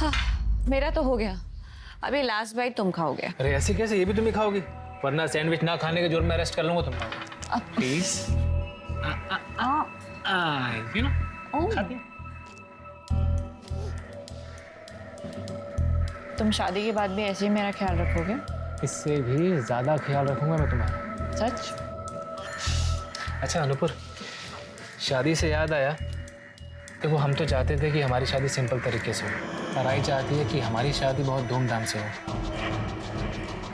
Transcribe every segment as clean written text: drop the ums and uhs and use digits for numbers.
हाँ, मेरा तो हो गया। अभी लास्ट बाइट तुम खाओगे। अरे ऐसे कैसे, ये भी तुम ही खाओगी? वरना सैंडविच ना खाने के जोर में अरेस्ट कर लूंगा तुम। प्लीज यू नो खाती। तुम शादी के बाद भी ऐसे ही मेरा ख्याल रखोगे? इससे भी ज्यादा ख्याल रखूंगा मैं तुम्हारा। सच? अच्छा अनुपुर, शादी से याद आया, देखो हम तो चाहते थे कि हमारी शादी सिंपल तरीके से हो, और आई चाहती है कि हमारी शादी बहुत धूमधाम से हो।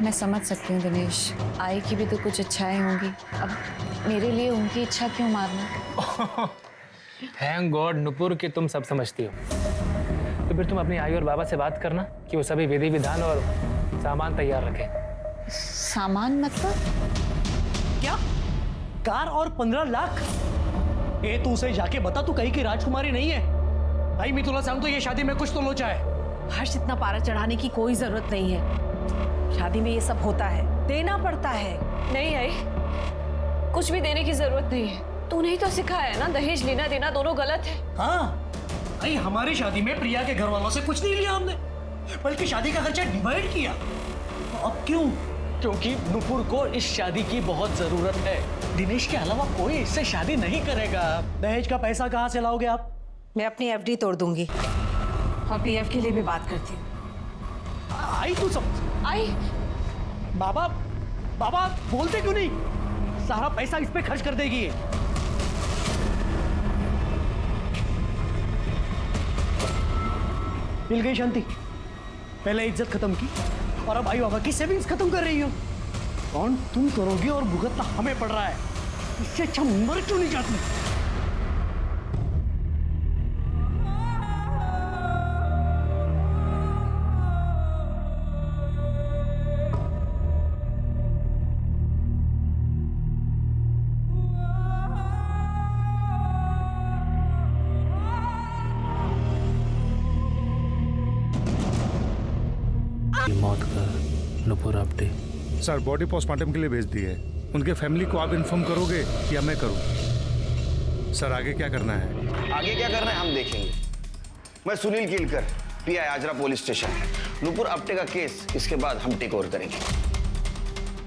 मैं समझ सकती हूँ दिनेश, आई की भी तो कुछ इच्छाएं होंगी। अब मेरे लिए उनकी इच्छा क्यों मारना? थैंक गॉड नुपुर कि तुम सब समझती हो। तो फिर तुम अपनी आई और बाबा से बात करना कि वो सभी विधि विधान और सामान तैयार रखें। सामान मतलब? क्या? कार और 15 लाख? ए तू उसे जाके बता तू कहीं की राजकुमारी नहीं है। भाई मैं तुला सांगतो ये शादी में कुछ तो लोचा है। हर्ष, इतना पारा चढ़ाने की कोई जरूरत नहीं है। शादी में ये सब होता है, देना पड़ता है। नहीं आई, कुछ भी देने की जरूरत नहीं है। तूने ही तो सिखाया है ना, दहेज लेना देना दोनों गलत है। हाँ भाई, हमारी शादी में प्रिया के घर वालों से कुछ नहीं लिया हमने, बल्कि शादी का खर्चा डिवाइड किया। अब क्यों? क्योंकि नुपुर को इस शादी की बहुत जरूरत है। दिनेश के अलावा कोई इससे शादी नहीं करेगा। दहेज का पैसा कहाँ से लाओगे आप? मैं अपनी एफडी तोड़ दूंगी और पीएफ के लिए भी बात करती हूँ। आई तू सब आई, बाबा बाबा बोलते क्यों नहीं? सारा पैसा इस पे खर्च कर देगी ये। मिल गई शांति। पहले इज्जत खत्म की और अब आई बाबा की सेविंग्स खत्म कर रही हो। कौन तुम करोगे और भुगतना हमें पड़ रहा है। इससे अच्छा मर क्यों नहीं जाती? मौत का नुपुर अपडे। सर बॉडी पोस्टमार्टम के लिए भेज दी है। उनके फैमिली को आप इन्फॉर्म करोगे या मैं करूं? सर आगे क्या करना है? आगे क्या करना है हम देखेंगे। मैं Sunil Keelkar, PI Ajra police station. Nupur Apte का केस इसके बाद हम टेक ओवर करेंगे।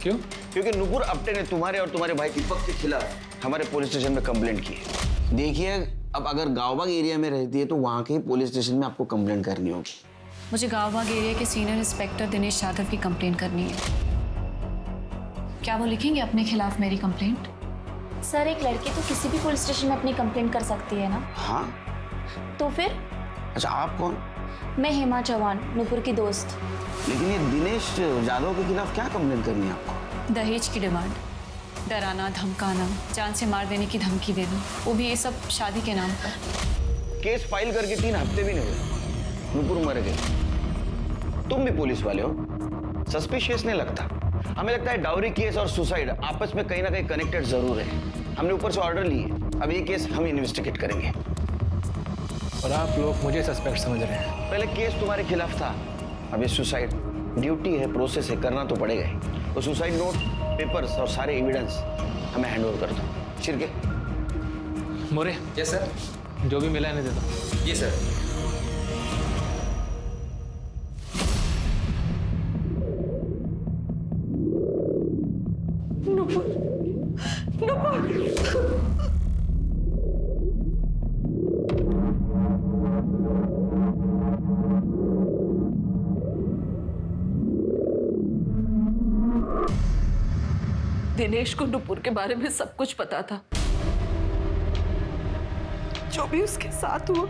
क्यों? क्योंकि नुपुर अपटे ने तुम्हारे और तुम्हारे भाई दीपक के खिलाफ हमारे पुलिस स्टेशन में कंप्लेंट की है। देखिए, अब अगर गांवबाग एरिया में रहती है तो वहां के पुलिस स्टेशन में आपको कंप्लेंट करनी होगी। मुझे गांवबाग एरिया के सीनियर इंस्पेक्टर दिनेश यादव की कंप्लेंट करनी है। क्या वो लिखेंगे अपने खिलाफ मेरी कंप्लेंट? सर, एक लड़की तो किसी भी पुलिस स्टेशन में अपनी कंप्लेंट कर सकती है ना? हाँ। तो फिर? अच्छा, आप कौन? मैं हेमा चौहान, नुपुर की दोस्त। लेकिन ये दिनेश यादव के खिलाफ क्या कंप्लेंट करनी है आपको? दहेज की डिमांड, डराना, धमकाना, जान से मार देने की धमकी देना, वो भी ये सब शादी के नाम पर। केस फाइल करके 3 हफ्ते भी नहीं हुए, नुपुर मर गई। तुम भी पुलिस वाले हो, सस्पिशियस नहीं लगता? हमें लगता है डाउरी केस और सुसाइड आपस में कहीं ना कहीं कनेक्टेड जरूर है। हमने ऊपर से ऑर्डर लिए, अब ये केस हम इन्वेस्टिगेट करेंगे। और आप लोग मुझे सस्पेक्ट समझ रहे हैं? पहले केस तुम्हारे खिलाफ था, अब ये सुसाइड। ड्यूटी है, प्रोसेस है, करना तो पड़ेगा ही। वो सुसाइड नोट, पेपर्स और सारे एविडेंस हमें हैंड ओवर कर दो। छिरके मोरे। Yes sir. जो भी मिला है दे दो। ये सर। दिनेश को नुपुर के बारे में सब कुछ पता था। जो भी उसके साथ हुआ,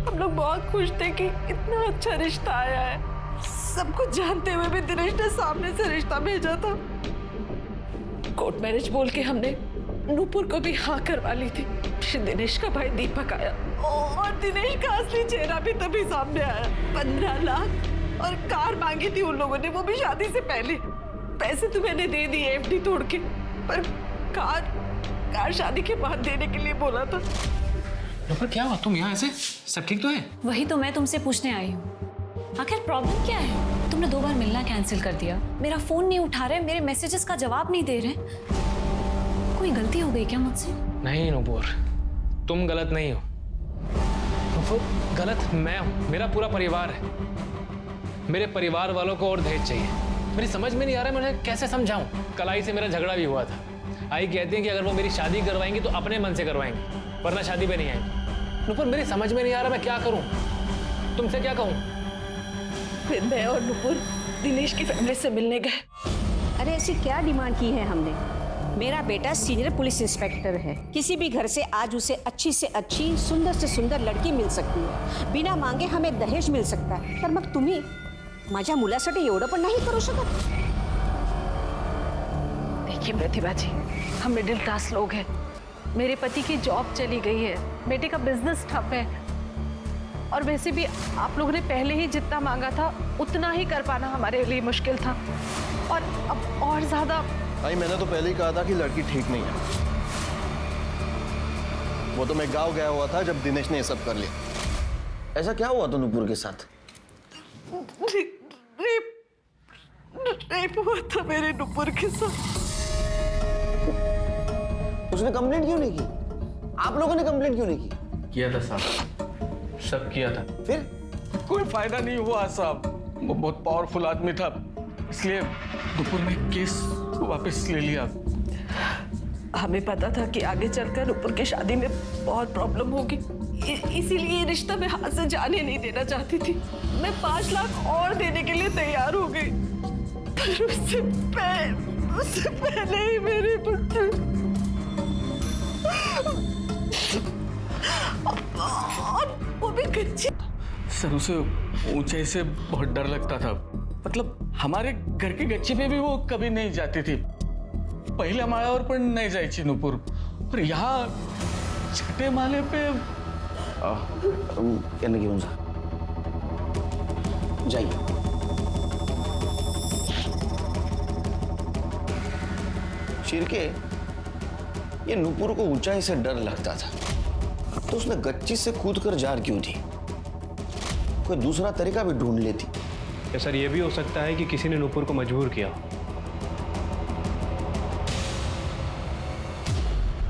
हम लोग बहुत खुश थे कि इतना अच्छा रिश्ता आया है। सब कुछ जानते हुए भी दिनेश ने सामने से रिश्ता भेजा था। कोर्ट मैरिज बोल के हमने नुपुर को भी हाँ करवा ली थी। फिर दिनेश का भाई दीपक आया और दिनेश का असली चेहरा भी तभी सामने आया। 15 लाख और कार मांगी थी उन लोगों ने, वो भी शादी से पहले। पैसे तो मैंने दे दिए एफडी तोड़ के, पर कार शादी के बाद देने के लिए बोला था। पर क्या हुआ? तुम यहाँ ऐसे? सब ठीक तो है? वही तो मैं तुमसे पूछने आई हूँ, आखिर प्रॉब्लम क्या है? तुमने 2 बार मिलना कैंसिल कर दिया, मेरा फोन नहीं उठा रहे, मेरे मैसेजेस का जवाब नहीं दे रहे। कोई गलती हो गई क्या मुझसे? नहीं नुपुर, तुम गलत नहीं हो। नुपुर, गलत मैं हूँ, मेरा पूरा परिवार है। मेरे परिवार वालों को और दहेज चाहिए। मेरी समझ में नहीं आ रहा मैं उन्हें कैसे समझाऊं। कल आई से मेरा झगड़ा भी हुआ था। आई कहती हैं कि अगर वो मेरी शादी करवाएंगी तो अपने मन से करवाएंगे, वरना शादी पे नहीं आएंगे। नुपुर, मेरी समझ में नहीं आ रहा मैं क्या करूं, तुमसे क्या कहूं? फिर मैं और नुपुर दिनेश की फैमिली से मिलने गए। अरे ऐसी क्या डिमांड की है हमने? मेरा बेटा सीनियर पुलिस इंस्पेक्टर है। किसी भी घर से आज उसे अच्छी से अच्छी, सुंदर से सुंदर लड़की मिल सकती है। बिना मांगे हमें दहेज मिल सकता है। तर मग तुम्ही माझ्या मुलासाठी एवढं पण नाही करू शकत? देखिए प्रतिभा जी, हम मिडिल क्लास लोग हैं। मेरे पति की जॉब चली गई है, बेटे का बिजनेस ठप है, और वैसे भी आप लोगों ने पहले ही जितना मांगा था उतना ही कर पाना हमारे लिए मुश्किल था, और अब और ज्यादा। भाई मैंने तो पहले ही कहा था कि लड़की ठीक नहीं है। वो तो मैं गांव गया हुआ था जब दिनेश ने ये सब कर लिया। ऐसा क्या हुआ था नुपुर के साथ? रेप हुआ था मेरे नुपुर के साथ। उसने कंप्लेंट क्यों नहीं की? आप लोगों ने कंप्लेंट क्यों नहीं की? किया था साहब, सब किया था। फिर कोई फायदा नहीं हुआ साहब। वो बहुत पावरफुल आदमी था, इसलिए नुपुर ने केस वापस ले लिया। हमें पता था कि आगे चलकर नुपुर की शादी में बहुत प्रॉब्लम होगी, इसीलिए ये रिश्ता मैं हाथ से जाने नहीं देना चाहती थी। मैं 5 लाख और देने के लिए तैयार हो गई, पर उससे पहले ही मेरे बच्चे, और वो भी कच्ची। सर उसे ऊंचाई से बहुत डर लगता था। मतलब हमारे घर के गच्चे पे भी वो कभी नहीं जाती थी। पहिल्या माळ्यावर पण नाही जायची नुपुर, पर यहाँ छठे माले पे कहने घेऊन जा, जाइए। शिर्के, ये नुपुर को ऊंचाई से डर लगता था, तो उसने गच्ची से कूदकर जार क्यों दी? कोई दूसरा तरीका भी ढूंढ लेती। सर ये भी हो सकता है कि किसी ने नुपुर को मजबूर किया।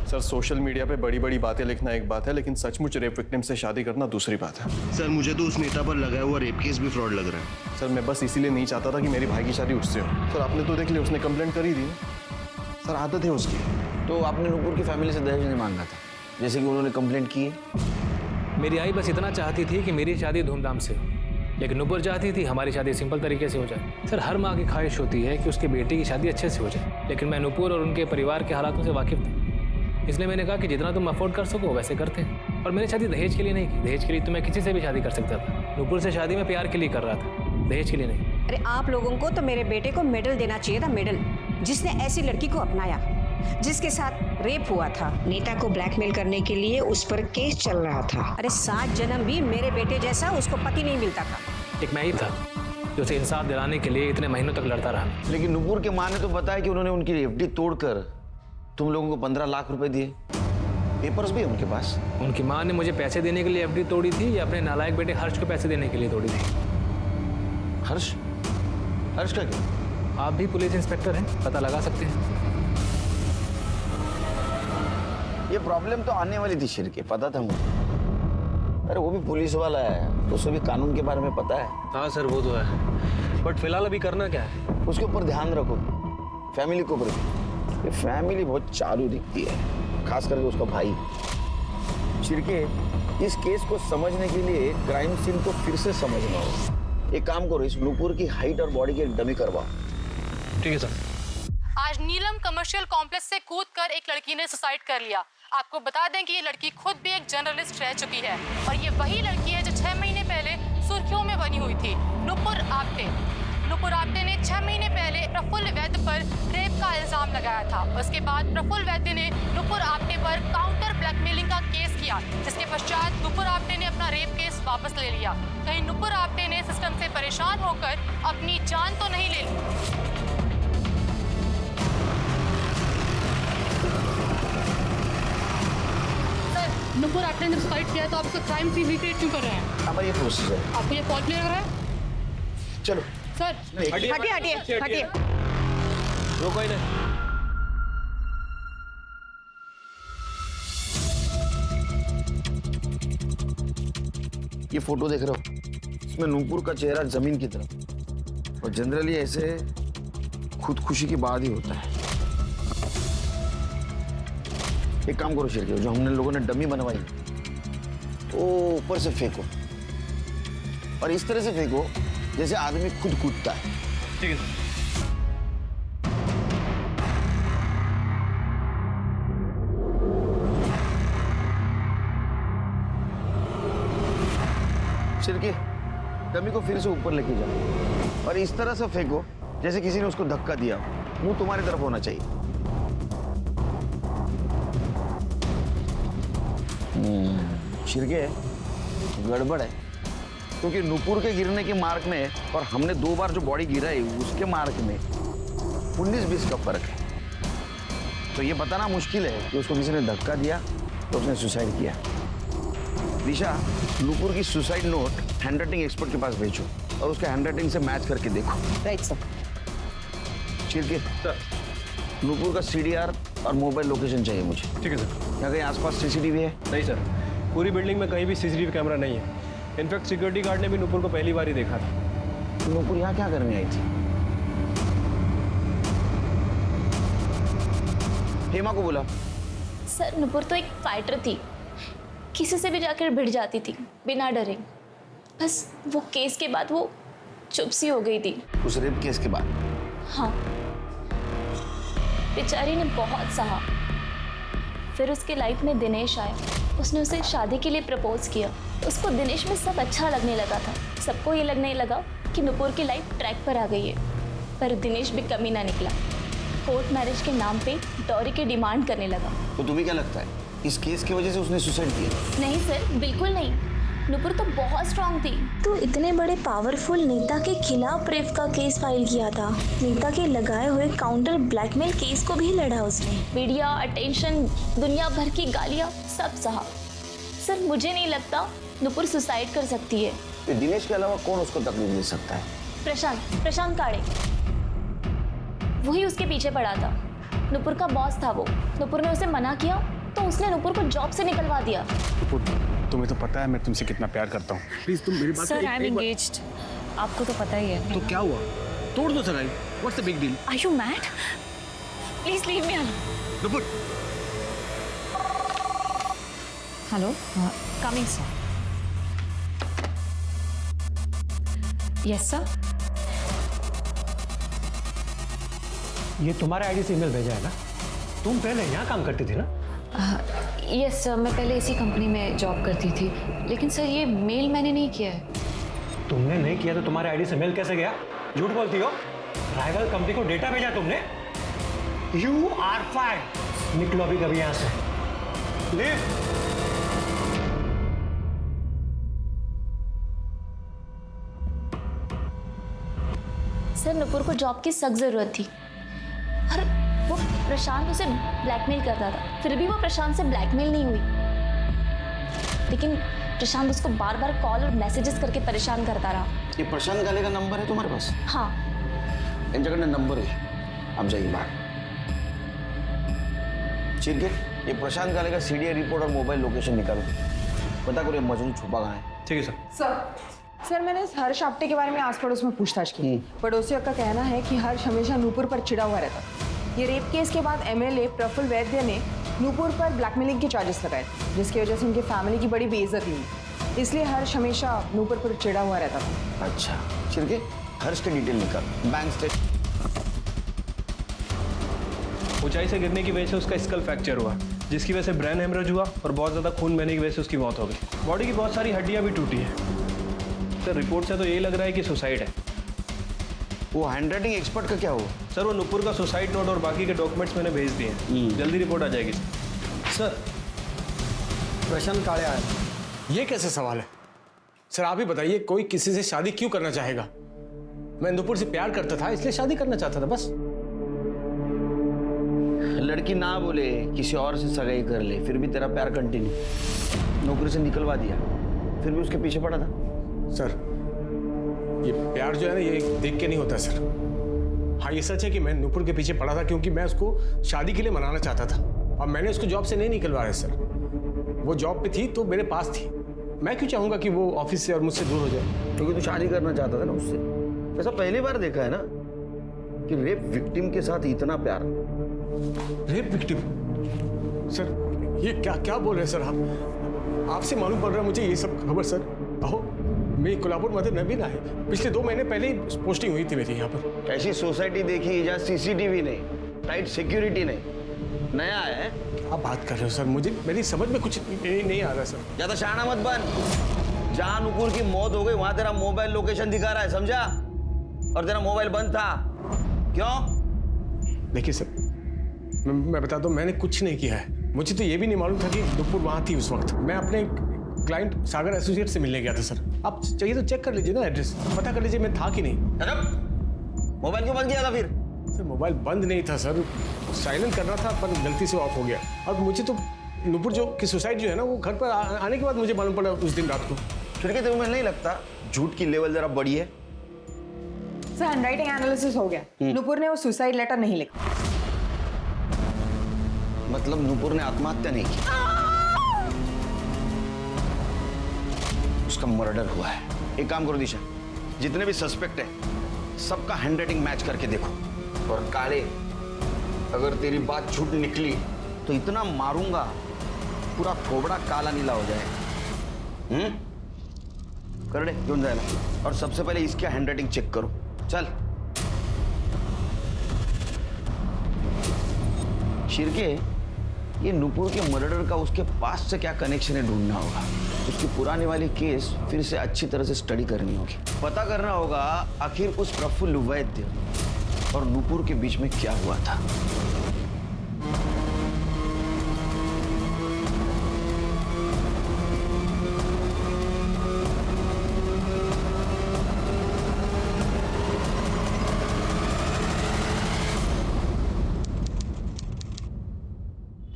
सर सोशल मीडिया पे बड़ी बड़ी बातें लिखना एक बात है, लेकिन सचमुच रेप विक्टिम से शादी करना दूसरी बात है। सर मुझे तो उस नेता पर लगाया हुआ रेप केस भी फ्रॉड लग रहा है। सर मैं बस इसीलिए नहीं चाहता था कि मेरी भाई की शादी उससे हो। सर आपने तो देख लिया, उसने कंप्लेंट कर ही दी। सर आदत है उसकी। तो आपने नुपुर की फैमिली से दहेज नहीं मांगा था, जैसे कि उन्होंने कंप्लेंट की है? मेरी आई बस इतना चाहती थी कि मेरी शादी धूमधाम से हो, लेकिन नुपुर चाहती थी हमारी शादी सिंपल तरीके से हो जाए। सर हर माँ की ख्वाहिश होती है कि उसके बेटे की शादी अच्छे से हो जाए, लेकिन मैं नुपुर और उनके परिवार के हालातों से वाकिफ था। इसलिए मैंने कहा कि जितना तुम अफोर्ड कर सको वैसे करते हैं। और मैंने शादी दहेज के लिए नहीं की। दहेज के लिए तो मैं किसी से भी शादी कर सकता था। नुपुर से शादी मैं प्यार के लिए कर रहा था, दहेज के लिए नहीं। अरे आप लोगों को तो मेरे बेटे को मेडल देना चाहिए था, मेडल, जिसने ऐसी लड़की को अपनाया, जिसके साथ रेप हुआ था। नेता को ब्लैकमेल करने के लिए उस पर केस चल रहा था। अरे 7 जन्म भी मेरे बेटे जैसा उसको पति नहीं मिलता था। एक मैं ही था जो उसे इंसाफ दिलाने के लिए इतने महीनों तक लड़ता रहा। लेकिन नुपुर के माँ ने तो बताया कि उन्होंने उनकी एफडी तोड़कर तुम लोगों को 15 लाख रुपए दिए। पेपर्स भी है उनके पास। उनकी माँ ने मुझे पैसे देने के लिए एफडी तोड़ी थी या अपने नालायक बेटे हर्ष को पैसे देने के लिए तोड़ी थी? हर्ष? हर्ष का क्या? आप भी पुलिस इंस्पेक्टर हैं, पता लगा सकते हैं। ये प्रॉब्लम तो आने वाली थी शिर्के, पता था मुझे। अरे वो भी पुलिस वाला है, तो उसे भी कानून के बारे में पता है। हाँ सर वो तो है, बट फिलहाल अभी करना क्या है? उसके ऊपर ध्यान रखो, फैमिली के ऊपर। ये फैमिली बहुत चालू दिखती है, खास करके उसका भाई। शिर्के, इस केस को समझने के लिए क्राइम सीन को फिर से समझना होगा। एक काम करो, इस नुपुर की हाइट और बॉडी की एक डमी करवाओ। ठीक है सर। आज नीलम कमर्शियल कॉम्प्लेक्स से कूदकर एक लड़की ने सुसाइड कर लिया। आपको बता दें कि ये लड़की खुद भी एक जर्नलिस्ट रह चुकी है, और ये वही लड़की है जो 6 महीने पहले सुर्खियों में बनी हुई थी। नुपुर आप्टे ने 6 महीने पहले प्रफुल्ल वैद्य पर रेप का इल्जाम लगाया था। उसके बाद प्रफुल्ल वैद्य ने नुपुर आप्टे पर काउंटर ब्लैकमेलिंग का केस किया, जिसके पश्चात नुपुर आप्टे ने अपना रेप केस वापस ले लिया। कहीं नुपुर आप्टे ने सिस्टम से परेशान होकर अपनी जान तो नहीं ले ली? नुपुर आप्टे ने सुसाइड किया तो आप उसका क्राइम सीन रिक्रिएट क्यों कर रहे हैं? हमारी ये प्रोसेस है। आपको ये फॉल्ट क्लियर लग रहा है? चलो सर हटिए। रोको इन्हें। ये फोटो देख रहे हो, इसमें नूपुर का चेहरा जमीन की तरफ, और जनरली ऐसे खुदकुशी के बाद ही होता है। एक काम करो शेर, जो हमने लोगों ने डमी बनवाई तो ऊपर से फेंको, और इस तरह से फेंको जैसे आदमी खुद कूदता है। ठीक है। छिड़के डमी को फिर से ऊपर लेके जाओ और इस तरह से फेंको जैसे किसी ने उसको धक्का दिया। मुंह तुम्हारी तरफ होना चाहिए। छिड़के गड़बड़ है, क्योंकि नूपुर के गिरने के मार्क में और हमने 2 बार जो बॉडी गिराई उसके मार्क में 19-20 का फर्क है। तो ये बताना मुश्किल है कि उसको किसी ने धक्का दिया तो उसने सुसाइड किया। दिशा, नूपुर की सुसाइड नोट हैंडराइटिंग एक्सपर्ट के पास भेजो और उसके हैंडराइटिंग से मैच करके देखो। Right sir. छिड़के सर, नूपुर का CDR और मोबाइल लोकेशन चाहिए मुझे। ठीक है सर। यहाँ कहीं आसपास CCTV है? नहीं सर, पूरी बिल्डिंग में कहीं भी CCTV कैमरा नहीं है। इनफैक्ट सिक्योरिटी गार्ड ने भी नूपुर को पहली बार ही देखा था। नूपुर यहाँ क्या करने आई थी? हेमा को बोला। सर नूपुर तो एक फाइटर थी, किसी से भी जाकर भिड़ जाती थी बिना डरे। बस वो केस के बाद वो चुप सी हो गई थी। उस रेप केस के बाद? हाँ, बेचारी ने बहुत सहा। फिर उसके लाइफ में दिनेश आया, उसने उसे शादी के लिए प्रपोज किया। उसको दिनेश में सब अच्छा लगने लगा था। सबको ये लगने लगा कि नूपुर की लाइफ ट्रैक पर आ गई है, पर दिनेश भी कमी ना निकला। कोर्ट मैरिज के नाम पे डॉरी की डिमांड करने लगा। तो तुम्हें क्या लगता है इस केस की वजह से उसने सुसाइड किया? नहीं सर, बिल्कुल नहीं। नूपुर तो बहुत स्ट्रांग थी। तो इतने बड़े पावरफुल नेता के खिलाफ रेप का केस फाइल किया था। नेता के लगाए हुए काउंटर ब्लैकमेल केस को भी लड़ा उसने। मीडिया अटेंशन, दुनिया भर की गालियां, सब सहा। सर मुझे नहीं लगता नूपुर सुसाइड कर सकती है। तो दिनेश के अलावा कौन उसको तकलीफ दे सकता है? प्रशांत काड़े, वही उसके पीछे पड़ा था। नूपुर का बॉस था वो। नूपुर ने उसे मना किया तो उसने नूपुर को जॉब से निकलवा दिया। तुम्हें तो पता है मैं तुमसे कितना प्यार करता हूँ। प्लीज तुम मेरी बात सर आई एम एंगेज्ड, आपको तो पता ही है। तो क्या हुआ? तोड़ दो सगाई। What's the big deal? Are you mad? Please leave me alone. Nupur, hello, coming sir. Yes sir. ये तुम्हारे आईडी से ईमेल भेजा है ना? तुम पहले यहाँ काम करती थी ना? यस सर, मैं पहले इसी कंपनी में जॉब करती थी, लेकिन सर ये मेल मैंने नहीं किया है। तुमने नहीं किया तो तुम्हारे आईडी से मेल कैसे गया? झूठ बोलती हो। राइवल कंपनी को डेटा भेजा तुमने। You are fired. निकलो अभी कभी यहाँ से। लीव। सर नूपुर को जॉब की सख्त जरूरत थी और वो प्रशांत उसे ब्लैकमेल करता था। फिर भी वो प्रशांत से ब्लैकमेल नहीं हुई, लेकिन प्रशांत उसको बार बार कॉल और मैसेजेस करके परेशान करता रहा। ये प्रशांत गाले का नंबर है तुम्हारे पास? हाँ। इन जगह नंबर है, आप जाइए बाहर। ठीक है, ये प्रशांत गाले का CDR रिपोर्ट और मोबाइल लोकेशन निकालो। पता करो ये मजनू छुपा कहाँ है। ठीक है सर। सर मैंने हर्ष आप्टे के बारे में आस पड़ोस में पूछताछ की। पड़ोसियों का कहना है कि हर्ष हमेशा नूपुर पर चिढ़ा हुआ रहता। ये रेप केस के बाद MLA प्रफुल्ल वैद्य ने नूपुर पर ब्लैकमेलिंग के चार्जेस लगाए, जिसकी वजह से उनकी फैमिली की बड़ी बेइज्जती हुई। इसलिए हर्ष हमेशा नूपुर पर चिढ़ा हुआ रहता था। अच्छा, छिड़के हर्ष के डिटेल निकाल। Bank state. ऊंचाई से गिरने की वजह से उसका स्कल फ्रैक्चर हुआ, जिसकी वजह से ब्रेन हेमरेज हुआ और बहुत ज़्यादा खून बहने की वजह से उसकी मौत हो गई। बॉडी की बहुत सारी हड्डियां भी टूटी है। सर रिपोर्ट से तो यही लग रहा है कि सुसाइड है। वो हैंडराइटिंग एक्सपर्ट का क्या हुआ? सर वो नूपुर का सुसाइड नोट और बाकी के डॉक्यूमेंट्स मैंने भेज दिए हैं। जल्दी रिपोर्ट आ जाएगी सर। प्रशांत काड़े आया, ये कैसे सवाल है? सर आप ही बताइए, कोई किसी से शादी क्यों करना चाहेगा? मैं नूपुर से प्यार करता था इसलिए शादी करना चाहता था बस। लड़की ना बोले किसी और से सगाई कर ले, फिर भी तेरा प्यार कंटिन्यू। नौकरी से निकलवा दिया, फिर भी उसके पीछे पड़ा था। सर ये प्यार जो है ना, ये देख के नहीं होता सर। हाँ ये सच है कि मैं नूपुर के पीछे पड़ा था क्योंकि मैं उसको शादी के लिए मनाना चाहता था और मैंने उसको जॉब से नहीं निकलवाया सर। वो जॉब पे थी तो मेरे पास थी, मैं क्यों चाहूंगा कि वो ऑफिस से और मुझसे दूर हो जाए? क्योंकि तू शादी करना चाहता था ना उससे। ऐसा पहली बार देखा है ना कि रेप विक्टिम के साथ इतना प्यार। Rape victim? सर ये क्या क्या बोल रहे हैं सर आप? आपसे मालूम पड़ रहा है मुझे ये सब खबर सर। अहो मेरी कोल्हापुर मदर नवीन है, पिछले 2 महीने पहले ही पोस्टिंग हुई थी मेरी यहाँ पर। ऐसी सोसाइटी देखी जहाँ CCTV नहीं, टाइट सिक्योरिटी नहीं, नया है। आप बात कर रहे हो सर, मुझे मेरी समझ में कुछ नहीं आ रहा सर। ज्यादा शाना मत बन। जहाँ नुपुर की मौत हो गई वहां तेरा मोबाइल लोकेशन दिखा रहा है, समझा? और तेरा मोबाइल बंद था। क्यों? देखिए सर, मैं बता दूं, मैंने कुछ नहीं किया है। मुझे तो ये भी नहीं मालूम था कि नुपुर वहां थी उस वक्त। मैं अपने क्लाइंट सागर एसोसिएट से मिलने गया था सर। आप चाहिए तो चेक कर लीजिए ना, एड्रेस पता कर लीजिए मैं था कि नहीं। मोबाइल क्यों बंद किया था फिर? सर मोबाइल बंद नहीं था सर, साइलेंट करना था पर गलती से ऑफ हो गया। और मुझे तो नुपुर की सुसाइड जो है ना, वो घर पर आने के बाद मुझे मालूम पड़ा उस दिन रात को। फिर क्या तुम्हें नहीं लगता झूठ की लेवल जरा बड़ी है? सर हैंडराइटिंग एनालिसिस हो गया, नुपुर ने वो सुसाइड लेटर नहीं लिखा। मतलब नुपुर ने आत्महत्या नहीं की, उसका मर्डर हुआ है। एक काम करो दिशा, जितने भी सस्पेक्ट है सबका हैंडराइटिंग मैच करके देखो। और काले, अगर तेरी बात झूठ निकली तो इतना मारूंगा पूरा थोबड़ा काला नीला हो जाए। कर दे, क्यों जाएगा। और सबसे पहले इसकी हैंडराइटिंग चेक करो। चल शिरके, ये नुपुर के मर्डर का उसके पास से क्या कनेक्शन है ढूंढना होगा। उसकी पुरानी वाली केस फिर से अच्छी तरह से स्टडी करनी होगी। पता करना होगा आखिर उस प्रफुल्ल वैद्य और नुपुर के बीच में क्या हुआ था।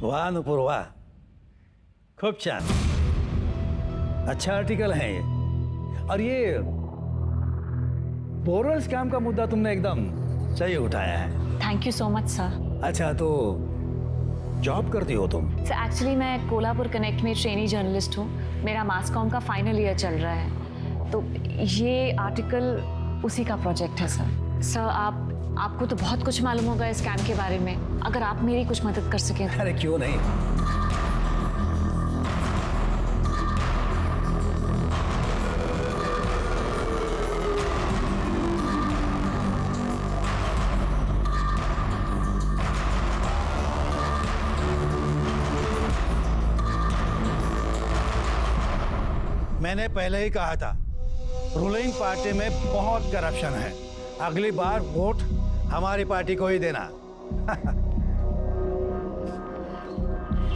वाह नुपुर वाह, खूब छान, अच्छा आर्टिकल है ये। और ये बोरवेल स्कैम का मुद्दा तुमने एकदम सही उठाया है। Thank you so much sir. अच्छा तो जॉब करती हो तुम? सर एक्चुअली मैं कोल्हापुर कनेक्ट में ट्रेनी जर्नलिस्ट हूँ। मेरा मास कॉम का फाइनल ईयर चल रहा है, तो ये आर्टिकल उसी का प्रोजेक्ट है सर। सर आपको तो बहुत कुछ मालूम होगा इस स्कैम के बारे में, अगर आप मेरी कुछ मदद कर सकें। अरे क्यों नहीं। मैंने पहले ही कहा था, रूलिंग पार्टी में बहुत करप्शन है। अगली बार वोट हमारी पार्टी को ही देना।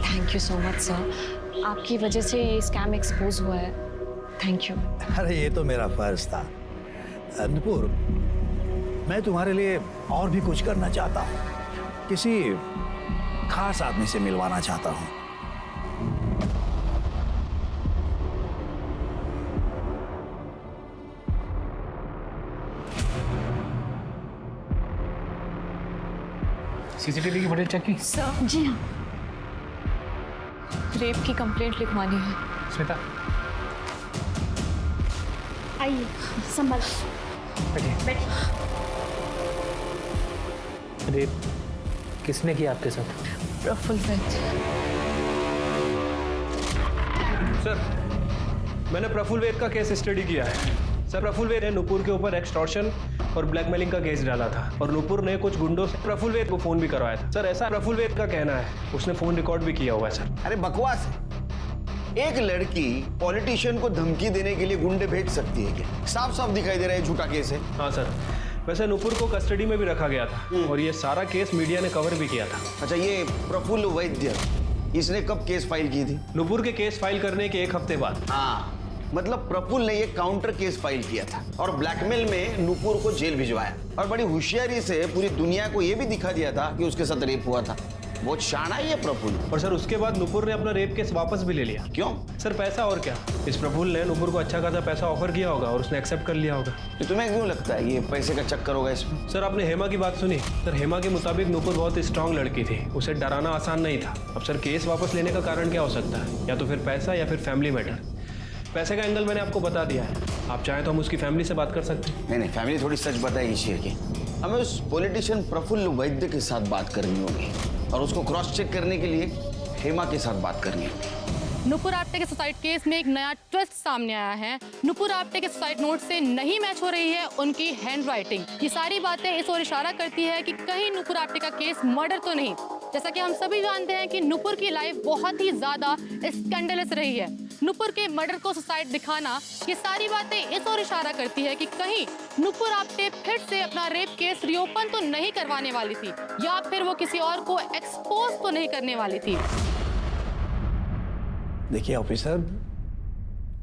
Thank you so much sir, आपकी वजह से ये स्कैम एक्सपोज हुआ है। Thank you. अरे ये तो मेरा फर्ज था। नुपुर, मैं तुम्हारे लिए और भी कुछ करना चाहता हूँ। किसी खास आदमी से मिलवाना चाहता हूँ। CCTV की फुटेज चेक की? सर जी हाँ, रेप की कंप्लेंट लिखवानी है। स्मिता आइए संभल। बैठिए। रेप किसने किया आपके साथ? प्रफुल्ल वैद्य। सर मैंने प्रफुल्ल वैद्य का केस स्टडी किया है। सर प्रफुल्ल वैद्य ने नुपुर के ऊपर एक्सटॉर्शन और ब्लैकमेलिंग का केस डाला था, और नुपुर ने कुछ गुंडों से प्रफुल्ल वैद्य को फोन भी करवाया था। सर ऐसा प्रफुल्ल वैद्य का कहना है, उसने फोन रिकॉर्ड भी किया हुआ है सर। अरे बकवास है। एक लड़की पॉलिटिशियन को धमकी देने के लिए गुंडे भेज सकती है क्या? साफ साफ दिखाई दे रहा है झूठा केस है। हाँ सर, वैसे नुपुर को कस्टडी में भी रखा गया था और ये सारा केस मीडिया ने कवर भी किया था। अच्छा, ये प्रफुल्ल वैद्य इसने कब केस फाइल की थी? नुपुर के केस फाइल करने के 1 हफ्ते बाद। हाँ, मतलब प्रफुल्ल ने ये काउंटर केस फाइल किया था और ब्लैकमेल में नुपुर को जेल भिजवाया, और बड़ी होशियारी से पूरी दुनिया को ये भी दिखा दिया था कि उसके साथ रेप हुआ था। बहुत शाना है ये प्रफुल्ल। और सर उसके बाद नुपुर ने अपना रेप केस वापस भी ले लिया। क्यों? सर पैसा और क्या, इस प्रफुल्ल ने नुपुर को अच्छा खासा पैसा ऑफर किया होगा और उसने एक्सेप्ट कर लिया होगा। तो तुम्हें क्यों लगता है ये पैसे का चक्कर होगा इसमें? सर आपने हेमा की बात सुनी? सर हेमा के मुताबिक नुपुर बहुत स्ट्रांग लड़की थी, उसे डराना आसान नहीं था। अब सर केस वापस लेने का कारण क्या हो सकता है? या तो फिर पैसा या फिर फैमिली मैटर। पैसे का एंगल मैंने आपको बता दिया है, आप चाहें तो हम उसकी फैमिली से बात कर सकते हैं। नहीं, फैमिली थोड़ी सच बताएगी शेर की। हमें उस पॉलिटिशियन प्रफुल्ल वैद्य के साथ बात करनी होगी और उसको क्रॉस चेक करने के लिए हेमा के साथ बात करनी होगी। नुपुर आप्टे के सुसाइड केस में एक नया ट्विस्ट सामने आया है। नुपुर आप्टे के सुसाइड नोट से नहीं मैच हो रही है उनकी हैंडराइटिंग। ये सारी बातें इस ओर इशारा करती है कि कहीं नुपुर आप्टे का केस मर्डर तो नहीं। जैसा कि हम सभी जानते हैं कि नुपुर की लाइफ बहुत ही ज्यादा स्कैंडलस रही है। नुपुर के मर्डर को सुसाइड दिखाना, ये सारी बातें इस ओर इशारा करती है कि कहीं नुपुर आप्टे फिर से अपना रेप केस रीओपन तो नहीं करवाने वाली थी, या फिर वो किसी और को एक्सपोज तो नहीं करने वाली थी। देखिए ऑफिसर,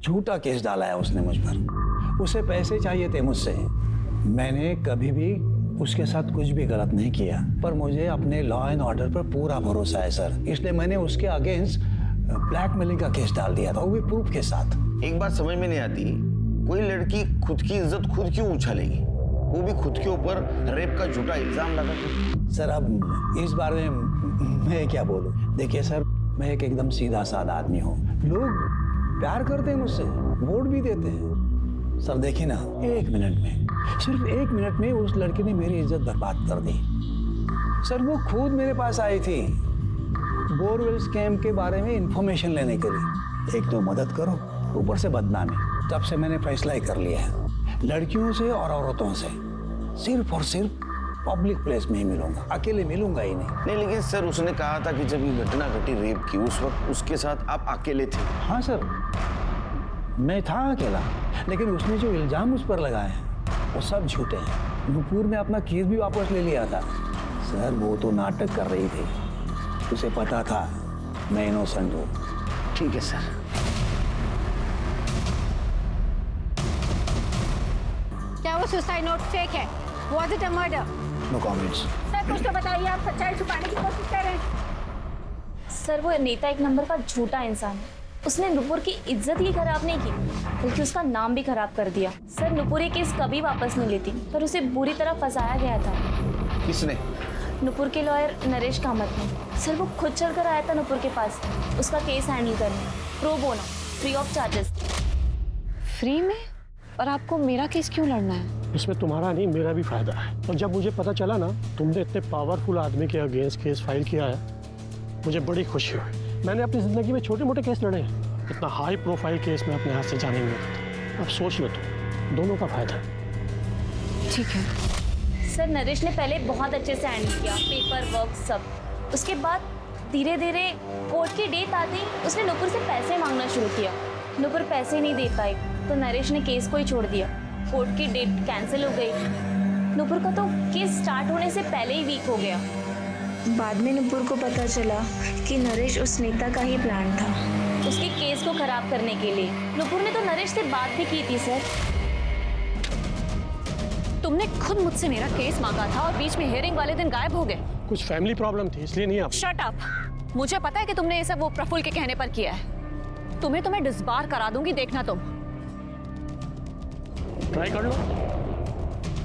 झूठा केस डाला है उसने मुझ पर। उसे पैसे चाहिए थे मुझसे। मैंने कभी भी उसके साथ कुछ भी गलत नहीं किया, पर मुझे अपने लॉ एंड ऑर्डर पर पूरा भरोसा है सर, इसलिए मैंने उसके अगेंस्ट ब्लैकमेलिंग का केस डाल दिया था, वो भी प्रूफ के साथ। एक बात समझ में नहीं आती, कोई लड़की खुद की इज्जत खुद क्यों उछालेगी, वो भी खुद के ऊपर रेप का झूठा इल्जाम लगा के। सर अब इस बारे में मैं क्या बोलूं। देखिए सर, मैं एक एकदम सीधा साधा आदमी हूँ। लोग प्यार करते हैं मुझसे, वोट भी देते हैं। सर देखिए ना, एक मिनट में, सिर्फ एक मिनट में उस लड़की ने मेरी इज्जत बर्बाद कर दी। सर वो खुद मेरे पास आई थी बोरवेल स्कैम के बारे में इंफॉर्मेशन लेने के लिए। एक तो मदद करो, ऊपर से बदनामी। तब से मैंने फैसला ही कर लिया है, लड़कियों से और औरतों से सिर्फ और सिर्फ पब्लिक प्लेस में ही मिलूंगा, अकेले मिलूंगा ही नहीं। लेकिन सर उसने कहा था कि जब ये घटना घटी रेप की, उस वक्त उसके साथ आप अकेले थे। हाँ सर, मैं था अकेला, लेकिन उसने जो इल्जाम उस पर लगाए हैं वो सब झूठे हैं। नुपुर ने अपना केस भी वापस ले लिया था। सर वो तो नाटक कर रही थी, उसे पता था मैं इनोसेंट हूँ। ठीक है सर। क्या वो सुसाइड नोट फेक है? Was it a murder? No comments. Sir कुछ तो बताइए, आप सच्चाई छुपाने की कोशिश कर रहे हैं। सर वो नेता एक नंबर का झूठा इंसान है। उसने नुपुर की इज्जत ही खराब नहीं की, बल्कि उसका नाम भी खराब कर दिया। सर नुपुर ये केस कभी वापस नहीं लेती, पर उसे बुरी तरह फंसाया गया था। किसने? नुपुर के लॉयर नरेश कामत ने। सर वो खुद चलकर आया था नुपुर के पास उसका केस हैंडल करने, pro bono, free of charges. Free में? और आपको मेरा केस क्यों लड़ना है? इसमें तुम्हारा नहीं, मेरा भी फायदा है। और जब मुझे पता चला ना तुमने इतने पावरफुल आदमी के अगेंस्ट केस फाइल किया है, मुझे बड़ी खुशी हुई। मैंने अपनी ज़िंदगी में छोटे मोटे केस लड़े हैं, इतना हाई प्रोफाइल केस मैं अपने हाथ से जाने नहीं देता। अब सोच लो, तो दोनों का फायदा है। ठीक है सर, नरेश ने पहले बहुत अच्छे से हैंडल किया, पेपर वर्क सब। उसके बाद धीरे धीरे कोर्ट की डेट आती, उसने नुपुर से पैसे मांगना शुरू किया। नुपुर पैसे नहीं दे पाई तो नरेश ने केस को ही छोड़ दिया। कोर्ट की डेट कैंसिल हो गई। नुपुर का तो केस स्टार्ट होने से पहले ही वीक हो गया। बाद में नुपुर को पता चला कि नरेश उस नेता का ही प्लान था, उसके केस को खराब करने के लिए। नुपुर ने तो नरेश से बात भी की थी सर। तुमने खुद मुझसे मेरा केस मांगा था और बीच में हियरिंग वाले दिन गायब हो गए। कुछ फैमिली प्रॉब्लम थी इसलिए नहीं। आप शट अप। मुझे पता है कि तुमने ये सब वो प्रफुल्ल के कहने पर किया है। तुम्हें तो मैं डिसबार करा दूंगी, देखना तुम। ट्राई कर लो,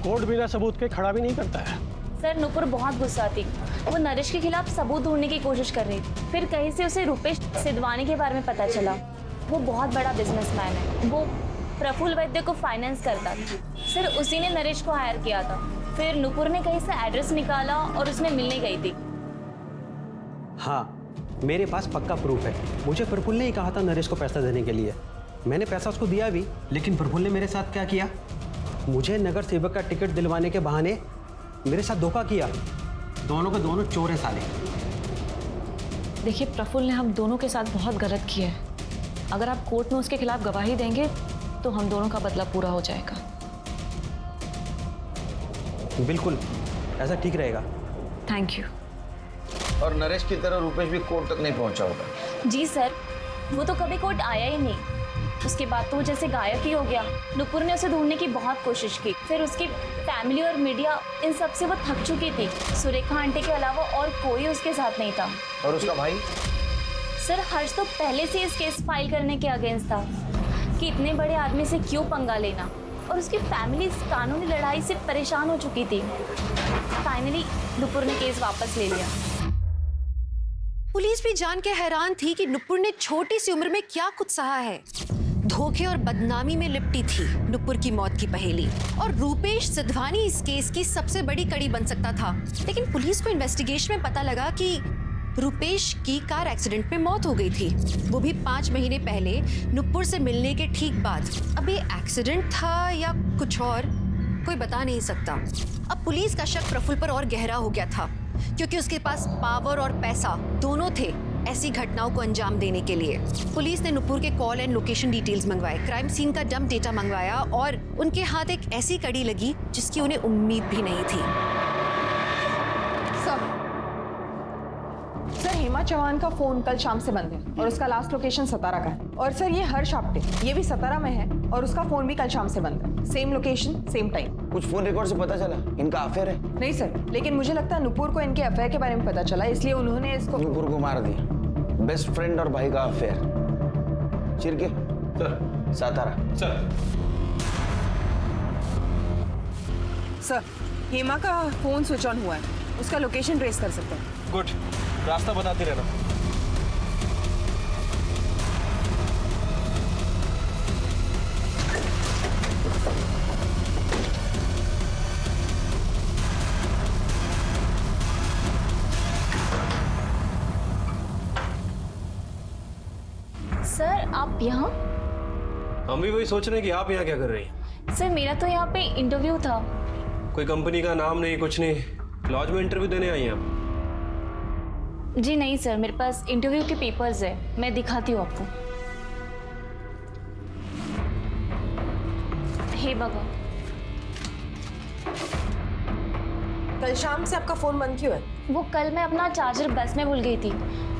कोर्ट बिना सबूत के खड़ा भी नहीं करता है। सर नुपुर बहुत गुस्सा थी, वो नरेश के खिलाफ सबूत ढूंढने की कोशिश कर रही थी। फिर कहीं से उसे रुपेश सिद्धवानी के बारे में पता चला। वो बहुत बड़ा बिजनेसमैन है, वो प्रफुल्ल वैद्य को फाइनेंस करता था। सर उसी ने नरेश को हायर किया था। फिर नुपुर ने कहीं से एड्रेस निकाला और उसमें मिलने गई थी। हाँ, मेरे पास पक्का प्रूफ है। मुझे प्रफुल्ल ने ही कहा था नरेश को पैसा देने के लिए। मैंने पैसा उसको दिया भी, लेकिन प्रफुल्ल ने मेरे साथ क्या किया, मुझे नगर सेवक का टिकट दिलवाने के बहाने मेरे साथ धोखा किया। दोनों के दोनों चोर हैं साले। देखिए प्रफुल्ल ने हम दोनों के साथ बहुत गलत किया है। अगर आप कोर्ट में उसके खिलाफ गवाही देंगे तो हम दोनों का बदला पूरा हो जाएगा। बिल्कुल, ऐसा ठीक रहेगा। Thank you. और नरेश की तरह रुपेश भी कोर्ट तक नहीं पहुंचा होगा। जी सर, वो तो कभी कोर्ट आया ही नहीं। उसके बाद तो वो जैसे गायब ही हो गया। नुपुर ने उसे ढूंढने की बहुत कोशिश की। फिर उसकी फैमिली और मीडिया, इन सब से वो थक चुकी थी। सुरेखा आंटी के अलावा और कोई उसके साथ नहीं था। और उसका भाई? सर हर्ष तो पहले से इस केस फाइल करने के अगेंस्ट था कि इतने बड़े आदमी से क्यों पंगा लेना, और उसकी फैमिली इस कानूनी लड़ाई से परेशान हो चुकी थी। फाइनली नुपुर ने केस वापस ले लिया। पुलिस भी जान के हैरान थी कि नुपुर ने छोटी सी उम्र में क्या कुछ सहा है। धोखे और बदनामी में लिपटी थी नुपुर की मौत की पहेली, और रूपेश सिद्धवानी इस केस की सबसे बड़ी कड़ी बन सकता था। लेकिन पुलिस को इन्वेस्टिगेशन में पता लगा कि रूपेश की कार एक्सीडेंट में मौत हो गई थी, वो भी 5 महीने पहले नुपुर से मिलने के ठीक बाद। अब ये एक्सीडेंट था या कुछ और, कोई बता नहीं सकता। अब पुलिस का शक प्रफुल्ल पर और गहरा हो गया था, क्योंकि उसके पास पावर और पैसा दोनों थे ऐसी घटनाओं को अंजाम देने के लिए। पुलिस ने नुपुर के कॉल एंड लोकेशन डिटेल्स मंगवाए, क्राइम सीन का डंप डेटा मंगवाया, और उनके हाथ एक ऐसी कड़ी लगी जिसकी उन्हें उम्मीद भी नहीं थी। सर हेमा चौहान का फोन कल शाम से बंद है और उसका लास्ट लोकेशन सतारा का है। और सर ये हर्ष आप्टे, ये भी सतारा में है और उसका फोन भी कल शाम से बंद है। Same location same time. कुछ फोन रिकॉर्ड से पता चला इनका अफेयर है? नहीं सर, लेकिन मुझे लगता है नुपुर को इनके अफेयर के बारे में पता चला, इसलिए उन्होंने इसको नुपुर को मार दिया। बेस्ट फ्रेंड और भाई का affair. Chirke sir, Satara sir Hema का फोन स्विच ऑन हुआ है, उसका लोकेशन ट्रेस कर सकते हैं। गुड, रास्ता बताती रहना। सर आप यहाँ? हम भी वही सोच रहे हैं कि आप यहाँ क्या कर रही हैं? सर मेरा तो यहाँ पे इंटरव्यू था। कोई कंपनी का नाम नहीं, कुछ नहीं, लॉज में इंटरव्यू देने आई हैं आप? जी नहीं सर, मेरे पास इंटरव्यू के पेपर्स है, मैं दिखाती हूँ आपको। हे बाबा। कल शाम से आपका फोन बंद क्यों है? वो कल मैं अपना चार्जर बस में भूल गई थी।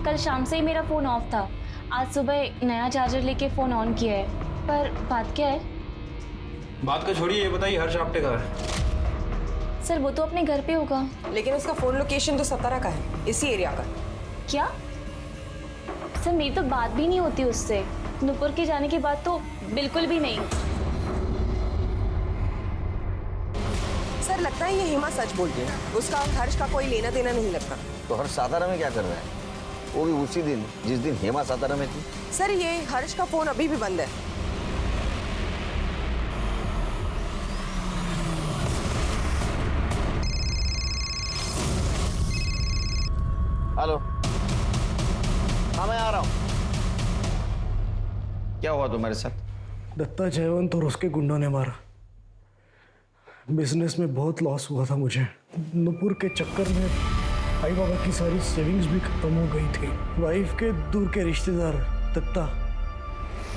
कल शाम से ही मेरा फोन ऑफ था। आज सुबह नया चार्जर लेके फोन ऑन किया है। पर बात क्या है? बात का छोड़िए, ये बताइए हर्ष आप्टे कहाँ है? सर वो तो अपने घर पे होगा। लेकिन उसका फोन लोकेशन तो सतारा का है, इसी एरिया का। क्या? सर मेरी तो बात भी नहीं होती उससे। नुपुर के जाने के बाद तो बिल्कुल भी नहीं। सर लगता है ये हेमा सच बोल रही है, उसका और हर्ष का कोई लेना देना नहीं लगता। तो हर्ष सातारा में क्या कर रहा है? वो भी उसी दिन जिस दिन हेमा सातारा में थी। सर ये हर्ष का फोन अभी भी बंद है। हेलो, हाँ मैं आ रहा हूँ। क्या हुआ तुम्हारे साथ? दत्ता जयवंत और उसके गुंडों ने मारा। बिजनेस में बहुत लॉस हुआ था मुझे। नुपुर के चक्कर में भाई बाबा की सारी सेविंग्स भी खत्म हो गई थी। वाइफ के दूर के रिश्तेदार दत्ता,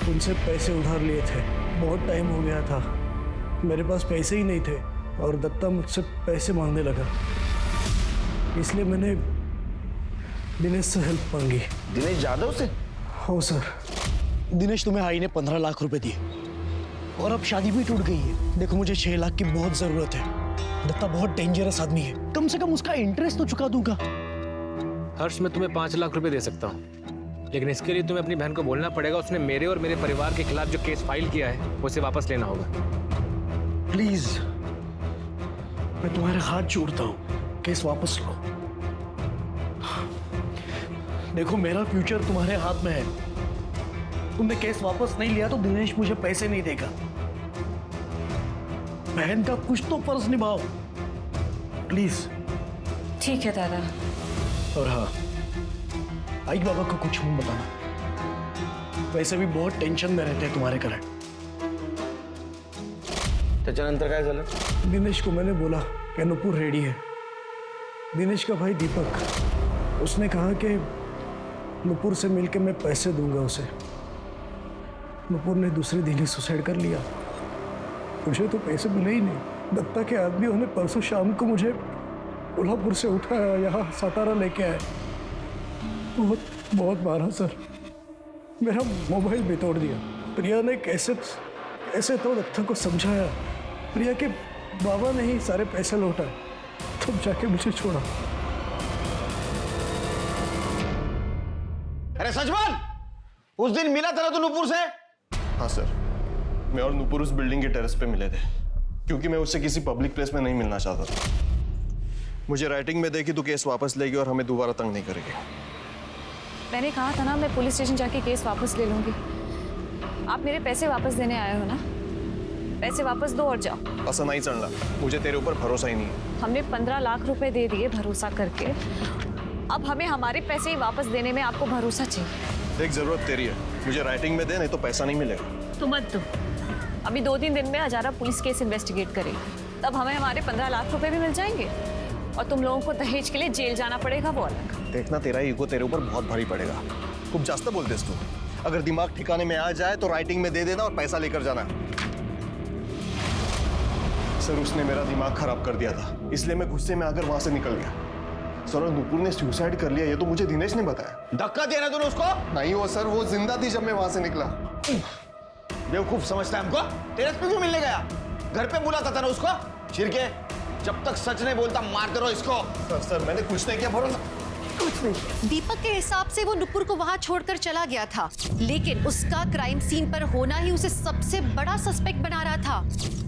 उनसे पैसे उधार लिए थे। बहुत टाइम हो गया था, मेरे पास पैसे ही नहीं थे और दत्ता मुझसे पैसे मांगने लगा। इसलिए मैंने दिनेश से हेल्प मांगी। दिनेश जाधव से? हो सर। दिनेश तुम्हें आई ने 15 लाख रुपए दिए और अब शादी भी टूट गई है। देखो मुझे 6 लाख की बहुत जरूरत है। दत्ता बहुत डेंजरस आदमी है, कम से कम उसका इंटरेस्ट तो चुका दूंगा। हर्ष मैं तुम्हें 5 लाख रुपए दे सकता हूँ, लेकिन इसके लिए तुम्हें अपनी बहन को बोलना पड़ेगा उसने मेरे और मेरे परिवार के खिलाफ जो केस फाइल किया है उसे वापस लेना होगा। प्लीज मैं तुम्हारे हाथ जोड़ता हूँ, केस वापस लो। देखो मेरा फ्यूचर तुम्हारे हाथ में है। तुमने केस वापस नहीं लिया तो दिनेश मुझे पैसे नहीं देगा। बहन का कुछ तो फर्ज निभाओ प्लीज। ठीक है दादा। और हाँ, आई बाबा को कुछ मत बताना, वैसे भी बहुत टेंशन में रहते हैं तुम्हारे कारण। त्याच्यानंतर काय झालं? दिनेश को मैंने बोला कि नुपुर रेडी है। दिनेश का भाई दीपक, उसने कहा कि नुपुर से मिलके मैं पैसे दूंगा उसे। नुपुर ने दूसरे दिन ही सुसाइड कर लिया। मुझे तो पैसे मिले ही नहीं। दत्ता के आदमियों ने परसों शाम को मुझे कोल्हापुर से उठाया, यहाँ सातारा लेके आए। बहुत बहुत मारा सर, मेरा मोबाइल भी तोड़ दिया। प्रिया ने कैसे तो दत्ता को समझाया। प्रिया के बाबा ने ही सारे पैसे लौटाए, तब जाके मुझे छोड़ा। अरे सचवान, उस दिन मिला था तो नुपुर से? हाँ सर, मैं और नुपुर उस बिल्डिंग के टेरेस पे मिले थे, क्योंकि मैं उससे किसी पब्लिक प्लेस में नहीं मिलना चाहता था। मुझे राइटिंग में देखी तो केस वापस लेगी और हमें दोबारा तंग नहीं करेगी। मैंने कहा था ना मैं पुलिस स्टेशन जाके केस वापस ले लूंगी। आप मेरे पैसे वापस देने आए हो ना? पैसे वापस दो और जाओ। असं नहीं चलना, मुझे तेरे ऊपर भरोसा ही नहीं है। हमने 15 लाख रुपए दे दिए भरोसा करके, अब हमें हमारे पैसे ही वापस देने में आपको भरोसा चाहिए। देख, जरूरत तेरी है, मुझे राइटिंग में दे, नहीं तो पैसा नहीं मिलेगा। तो मत दो। अभी 2-3 दिन में हजारा पुलिस केस इन्वेस्टिगेट करेगी, तब हमें हमारे 15 लाख रुपए भी मिल जाएंगे और तुम लोगों को दहेज के लिए जेल जाना पड़ेगा, वो अलग। देखना, तेरा ईगो तेरे ऊपर बहुत भारी पड़ेगा। खूब जास्त बोलतेस तू। अगर दिमाग ठिकाने में आ जाए तो राइटिंग में दे देना और पैसा लेकर जाना। सर, उसने मेरा दिमाग खराब कर दिया था, इसलिए मैं गुस्से में आकर वहां से निकल गया। सर, और नुपुर ने सुसाइड कर लिया, ये तो मुझे दिनेश ने बताया। धक्का दिया ना तूने उसको? नहीं हुआ सर, वो जिंदा थी जब मैं वहां से निकला। बेवकूफ समझता है हमको? टेरेस पे क्यों मिलने गया? घर पे बुलाता था ना उसको। छिरके, जब तक सच नहीं बोलता मारते रहो इसको। सर, मैंने कुछ नहीं किया, भरोसा। कुछ नहीं। दीपक के हिसाब से वो नुपुर को वहां छोड़कर चला गया था, लेकिन उसका क्राइम सीन पर होना ही उसे सबसे बड़ा सस्पेक्ट बना रहा था।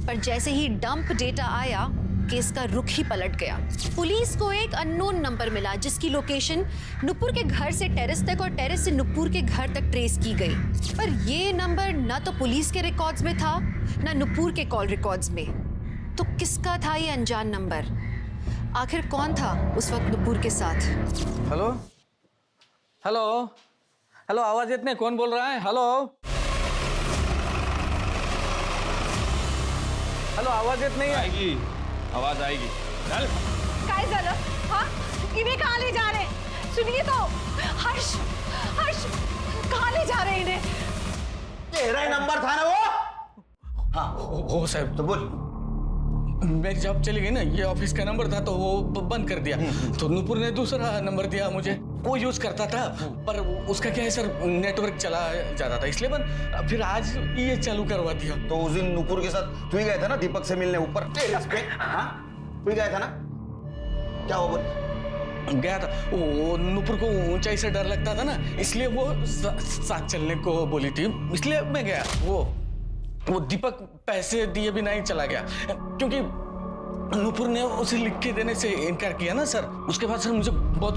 पर जैसे ही डंप डेटा आया, केस का रुख ही पलट गया। पुलिस को एक अननोन नंबर मिला जिसकी लोकेशन नुपुर के घर से टेरेस तक और टेरेस से नुपुर के घर तक ट्रेस की गई। पर ये नंबर ना तो पुलिस के रिकॉर्ड्स में था, ना नुपुर के कॉल रिकॉर्ड्स में। तो किसका था ये अनजान नंबर? आखिर कौन था उस वक्त नुपुर के साथ? हेलो हेलो हेलो, आवाज इतने कौन बोल रहा है? हेलो हेलो, आवाज इतनी आएगी, आवाज आएगी। चल। काय झालं? हाँ? इन्हें कहाँ ले जा रहे हैं? सुनिए तो, हर्ष, हर्ष, कहाँ ले जा रहे हैं इन्हें? तेरा ही नंबर था ना वो? हाँ हो साहब। तो बोल। मेरी जॉब चली गई ना, ये ऑफिस का नंबर था तो वो बंद कर दिया, तो नुपुर ने दूसरा नंबर दिया मुझे, वो यूज करता था, पर उसका क्या है सर, नेटवर्क चला जाता था, इसलिए बंद। फिर आज ये चालू करवा दिया। तो उस दिन नुपुर के साथ तू ही गया था ना दीपक से मिलने ऊपर टेरेस पे? हाँ, तू ही गया था ना? क्या हुआ बोल? गया था, वो नुपुर को ऊंचाई से डर लगता था ना, इसलिए वो साथ चलने को बोली थी, इसलिए मैं गया। वो दीपक पैसे दिए भी नहीं चला गया, क्योंकि नुपुर ने उसे लिख के देने से इनकार किया ना सर। उसके बाद सर मुझे बहुत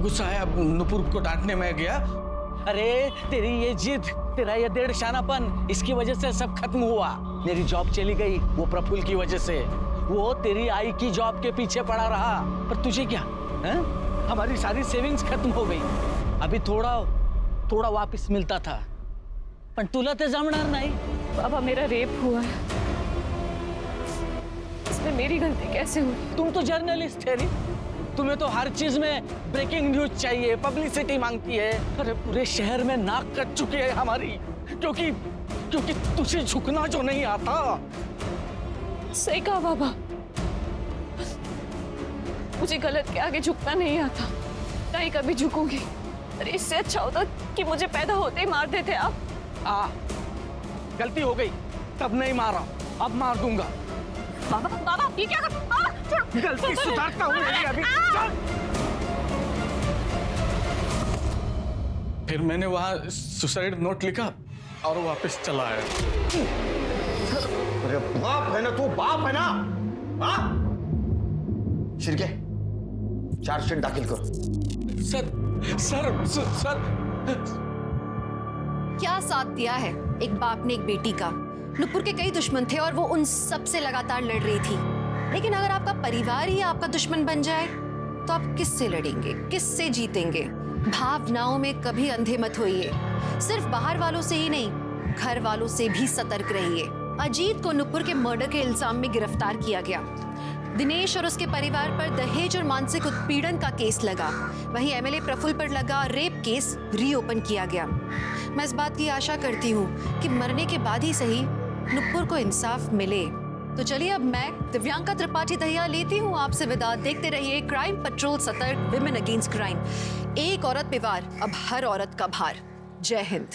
गुस्सा आया, नुपुर को डांटने में गया। अरे तेरी ये जिद, तेरा ये डेढ़ शानापन, इसकी वजह से सब खत्म हुआ। मेरी जॉब चली गई वो प्रफुल्ल की वजह से। वो तेरी आई की जॉब के पीछे पड़ा रहा, पर तुझे क्या है? हमारी सारी सेविंग्स खत्म हो गई। अभी थोड़ा वापस मिलता था, पर तुला ते जमणार नहीं। बाबा, मेरा रेप हुआ है, इसमें मेरी गलती कैसे हुई? तुम तो जर्नलिस्ट है नी, तुम्हें तो हर चीज में ब्रेकिंग न्यूज चाहिए, पब्लिसिटी मांगती है। अरे पूरे शहर में नाक कट चुकी है हमारी, क्योंकि तुझे झुकना जो नहीं आता। सही कहा बाबा, मुझे गलत के आगे झुकना नहीं आता, नहीं कभी झुकूंगी। अरे इससे अच्छा होता कि मुझे पैदा होते ही मार देते आप। गलती हो गई, तब नहीं मारा, अब मार दूंगा। बाबा ये क्या कर? गलती सुधारता हूँ अभी। फिर मैंने वहां सुसाइड नोट लिखा और वापस चला आया। अरे बाप है ना तू, बाप है ना? हाँ? शिरके, चार्जशीट दाखिल करो। सर क्या साथ दिया है एक बाप ने एक बेटी का? नुपुर के कई दुश्मन थे और वो उन सब से लगातार लड़ रही थी, लेकिन अगर आपका परिवार ही आपका दुश्मन बन जाए तो आप किससे लड़ेंगे, किससे जीतेंगे? भावनाओं में कभी अंधे मत होइए। सिर्फ बाहर वालों से ही नहीं, घर वालों से भी सतर्क रहिए। अजीत को नुपुर के मर्डर के इल्जाम में गिरफ्तार किया गया। दिनेश और उसके परिवार पर दहेज और मानसिक उत्पीड़न का केस लगा। वहीं एमएलए प्रफुल्ल पर लगा रेप केस रीओपन किया गया। मैं इस बात की आशा करती हूँ कि मरने के बाद ही सही नुपुर को इंसाफ मिले। तो चलिए अब मैं दिव्यांका त्रिपाठी दहिया लेती हूँ आपसे विदा। देखते रहिए क्राइम पेट्रोल, सतर्क, विमेन अगेंस्ट क्राइम। एक औरत पे वार, अब हर औरत का भार। जय हिंद।